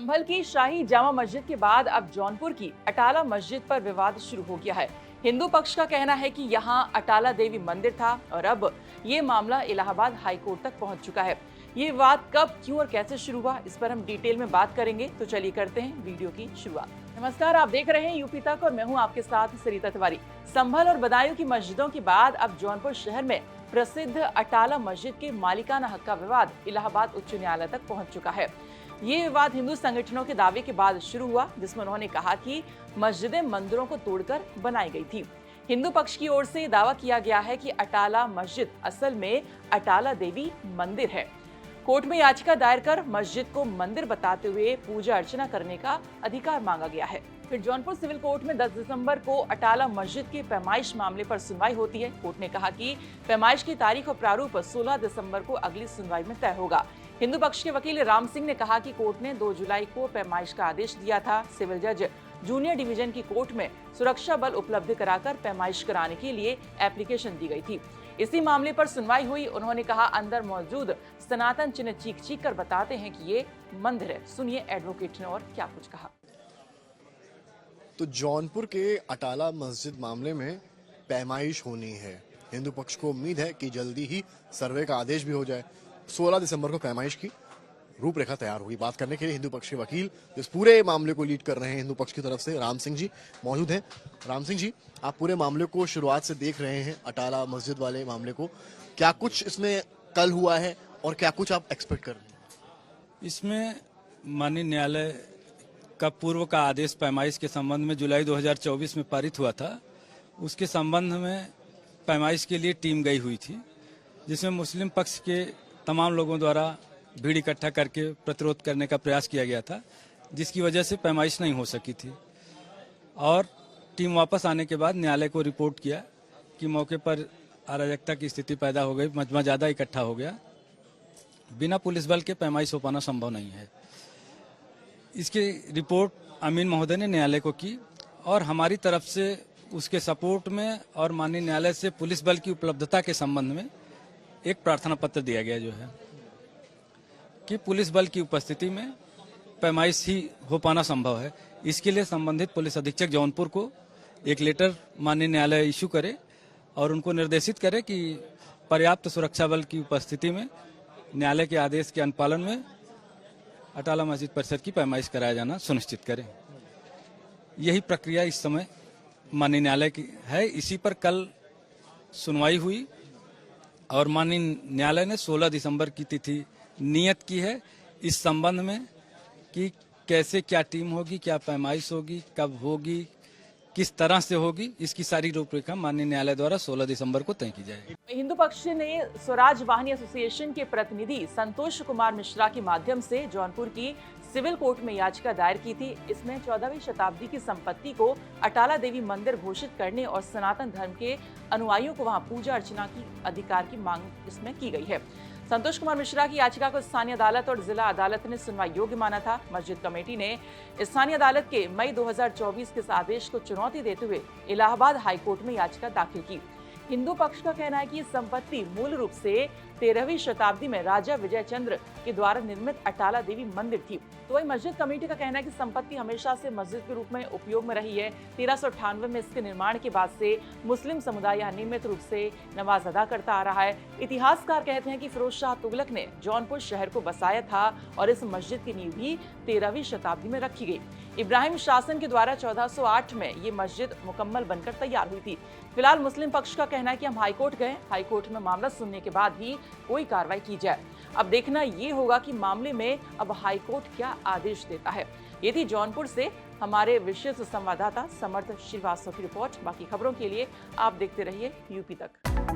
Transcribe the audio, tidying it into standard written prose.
संभल की शाही जामा मस्जिद के बाद अब जौनपुर की अटाला मस्जिद पर विवाद शुरू हो गया है। हिंदू पक्ष का कहना है कि यहां अटाला देवी मंदिर था और अब ये मामला इलाहाबाद हाई कोर्ट तक पहुंच चुका है। ये विवाद कब, क्यों और कैसे शुरू हुआ, इस पर हम डिटेल में बात करेंगे। तो चलिए करते हैं वीडियो की शुरुआत। नमस्कार, आप देख रहे हैं यूपी तक और मैं हूं आपके साथ सरिता तिवारी। संभल और बदायूं की मस्जिदों के बाद अब जौनपुर शहर में प्रसिद्ध अटाला मस्जिद के मालिकाना हक का विवाद इलाहाबाद उच्च न्यायालय तक पहुंच चुका है। ये विवाद हिंदू संगठनों के दावे के बाद शुरू हुआ, जिसमें उन्होंने कहा कि मस्जिदें मंदिरों को तोड़कर बनाई गई थी। हिंदू पक्ष की ओर से दावा किया गया है कि अटाला मस्जिद असल में अटाला देवी मंदिर है। कोर्ट में याचिका दायर कर मस्जिद को मंदिर बताते हुए पूजा अर्चना करने का अधिकार मांगा गया है। फिर जौनपुर सिविल कोर्ट में 10 दिसंबर को अटाला मस्जिद के पैमाइश मामले पर सुनवाई होती है। कोर्ट ने कहा कि पैमाइश की तारीख और प्रारूप 16 दिसंबर को अगली सुनवाई में तय होगा। हिंदू पक्ष के वकील राम सिंह ने कहा कि कोर्ट ने 2 जुलाई को पैमाइश का आदेश दिया था। सिविल जज जूनियर डिवीजन की कोर्ट में सुरक्षा बल उपलब्ध कराकर पैमाइश कराने के लिए एप्लीकेशन दी गई थी। इसी मामले पर सुनवाई हुई। उन्होंने कहा, अंदर मौजूद सनातन चिन्ह चीख चीख कर बताते हैं कि ये मंदिर है। सुनिए एडवोकेट ने और क्या कुछ कहा। तो जौनपुर के अटाला मस्जिद मामले में पैमाइश होनी है। हिंदू पक्ष को उम्मीद है कि जल्दी ही सर्वे का आदेश भी हो जाए। 16 दिसंबर को पैमाइश की रूपरेखा तैयार होगी। बात करने के लिए हिंदू पक्ष के वकील इस पूरे मामले को लीड कर रहे हैं हिंदू पक्ष की तरफ से राम सिंह जी मौजूद हैं। राम सिंह जी, आप पूरे मामले को शुरुआत से देख रहे हैं, अटाला मस्जिद वाले मामले को। क्या कुछ इसमें कल हुआ है और क्या कुछ आप एक्सपेक्ट कर रहे हैं? इसमें माननीय न्यायालय का पूर्व का आदेश पैमाइश के संबंध में जुलाई 2024 में पारित हुआ था। उसके संबंध में पैमाइश के लिए टीम गई हुई थी, जिसमें मुस्लिम पक्ष के तमाम लोगों द्वारा भीड़ इकट्ठा करके प्रतिरोध करने का प्रयास किया गया था, जिसकी वजह से पैमाइश नहीं हो सकी थी। और टीम वापस आने के बाद न्यायालय को रिपोर्ट किया कि मौके पर अराजकता की स्थिति पैदा हो गई, मजमा ज़्यादा इकट्ठा हो गया, बिना पुलिस बल के पैमाइश हो पाना संभव नहीं है। इसकी रिपोर्ट अमीन महोदय ने न्यायालय को की और हमारी तरफ से उसके सपोर्ट में और माननीय न्यायालय से पुलिस बल की उपलब्धता के संबंध में एक प्रार्थना पत्र दिया गया, जो है कि पुलिस बल की उपस्थिति में पैमाइश ही हो पाना संभव है। इसके लिए संबंधित पुलिस अधीक्षक जौनपुर को एक लेटर माननीय न्यायालय इशू करे और उनको निर्देशित करे कि पर्याप्त सुरक्षा बल की उपस्थिति में न्यायालय के आदेश के अनुपालन में अटाला मस्जिद परिसर की पैमाइश कराया जाना सुनिश्चित करें। यही प्रक्रिया इस समय माननीय न्यायालय की है। इसी पर कल सुनवाई हुई और माननीय न्यायालय ने 16 दिसंबर की तिथि नियत की है इस संबंध में कि कैसे क्या टीम होगी, क्या पैमाइश होगी, कब होगी, किस तरह से होगी, इसकी सारी रूपरेखा माननीय न्यायालय द्वारा 16 दिसंबर को तय की जाएगी। हिंदू पक्ष ने स्वराज वाहिनी एसोसिएशन के प्रतिनिधि संतोष कुमार मिश्रा के माध्यम से जौनपुर की सिविल कोर्ट में याचिका दायर की थी। इसमें 14वीं शताब्दी की संपत्ति को अटाला देवी मंदिर घोषित करने और सनातन धर्म के अनुयायियों को वहां पूजा अर्चना की अधिकार की मांग इसमें की गई है। संतोष कुमार मिश्रा की याचिका को स्थानीय अदालत और जिला अदालत ने सुनवाई योग्य माना था। मस्जिद कमेटी ने स्थानीय अदालत के मई 2024 के आदेश को चुनौती देते हुए इलाहाबाद हाई कोर्ट में याचिका दाखिल की। हिंदू पक्ष का कहना है कि संपत्ति मूल रूप से 13वीं शताब्दी में राजा विजय चंद्र के द्वारा निर्मित अटाला देवी मंदिर थी। तो वही मस्जिद कमेटी का कहना है कि संपत्ति हमेशा से मस्जिद के रूप में उपयोग में रही है। 1398 में इसके निर्माण के बाद से मुस्लिम समुदाय यहाँ नियमित रूप से नमाज अदा करता आ रहा है। इतिहासकार कहते हैं कि फिरोज शाह तुगलक ने जौनपुर शहर को बसाया था और इस मस्जिद की नींव भी 13वीं शताब्दी में रखी गई। इब्राहिम शासन के द्वारा 1408 में ये मस्जिद मुकम्मल बनकर तैयार हुई थी। फिलहाल मुस्लिम पक्ष का कहना है कि हम हाईकोर्ट गए, हाईकोर्ट में मामला सुनने के बाद ही कोई कार्रवाई की जाए। अब देखना ये होगा कि मामले में अब हाईकोर्ट क्या आदेश देता है। ये थी जौनपुर से हमारे विशेष संवाददाता समर्थ श्रीवास्तव की रिपोर्ट। बाकी खबरों के लिए आप देखते रहिए यूपी तक।